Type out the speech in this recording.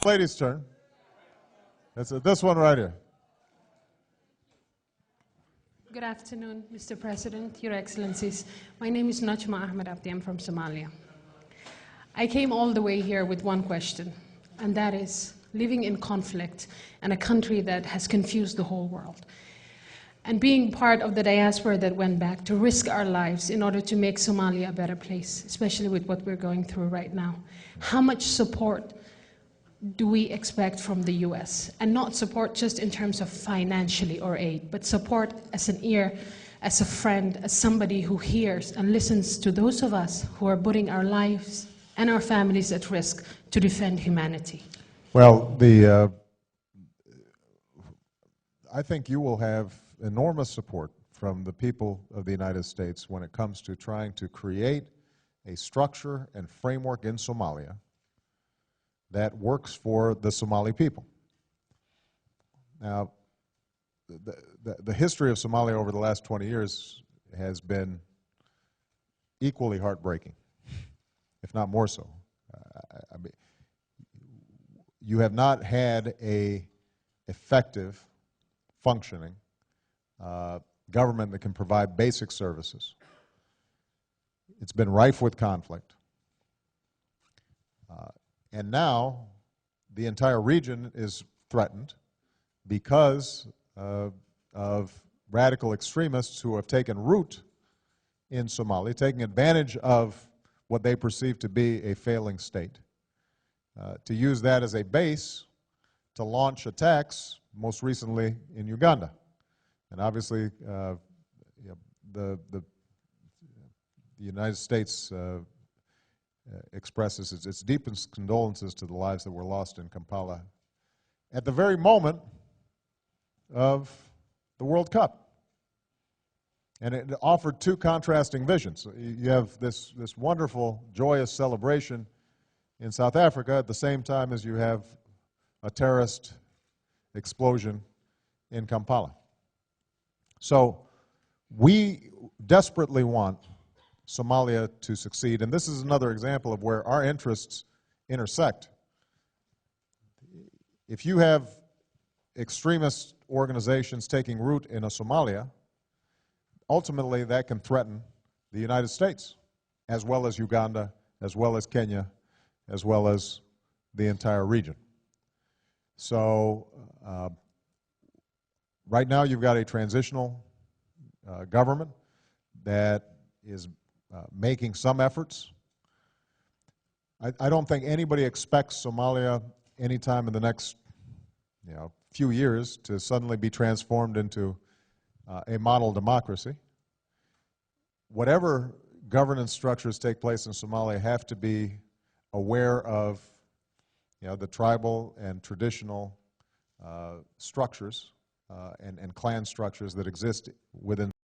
Lady's turn. That's this one right here. Good afternoon, Mr. President, Your Excellencies. My name is Najma Ahmed Abdi. I'm from Somalia. I came all the way here with one question, and that is living in conflict in a country that has confused the whole world, and being part of the diaspora that went back to risk our lives in order to make Somalia a better place, especially with what we're going through right now. How much support do we expect from the US? And not support just in terms of financially or aid, but support as an ear, as a friend, as somebody who hears and listens to those of us who are putting our lives and our families at risk to defend humanity. Well, I think you will have enormous support from the people of the United States when it comes to trying to create a structure and framework in Somalia that works for the Somali people. Now, the history of Somalia over the last 20 years has been equally heartbreaking, if not more so. I mean, you have not had an effective, functioning government that can provide basic services. It's been rife with conflict. And now the entire region is threatened because of radical extremists who have taken root in Somalia, taking advantage of what they perceive to be a failing state, to use that as a base to launch attacks, most recently in Uganda. And obviously, the United States expresses its deepest condolences to the lives that were lost in Kampala at the very moment of the World Cup. And it offered two contrasting visions. You have this wonderful, joyous celebration in South Africa at the same time as you have a terrorist explosion in Kampala. So we desperately want Somalia to succeed, and this is another example of where our interests intersect. If you have extremist organizations taking root in a Somalia, ultimately that can threaten the United States, as well as Uganda, as well as Kenya, as well as the entire region. So right now you've got a transitional government that is making some efforts. I don't think anybody expects Somalia anytime in the next few years to suddenly be transformed into a model democracy. Whatever governance structures take place in Somalia have to be aware of the tribal and traditional structures and clan structures that exist within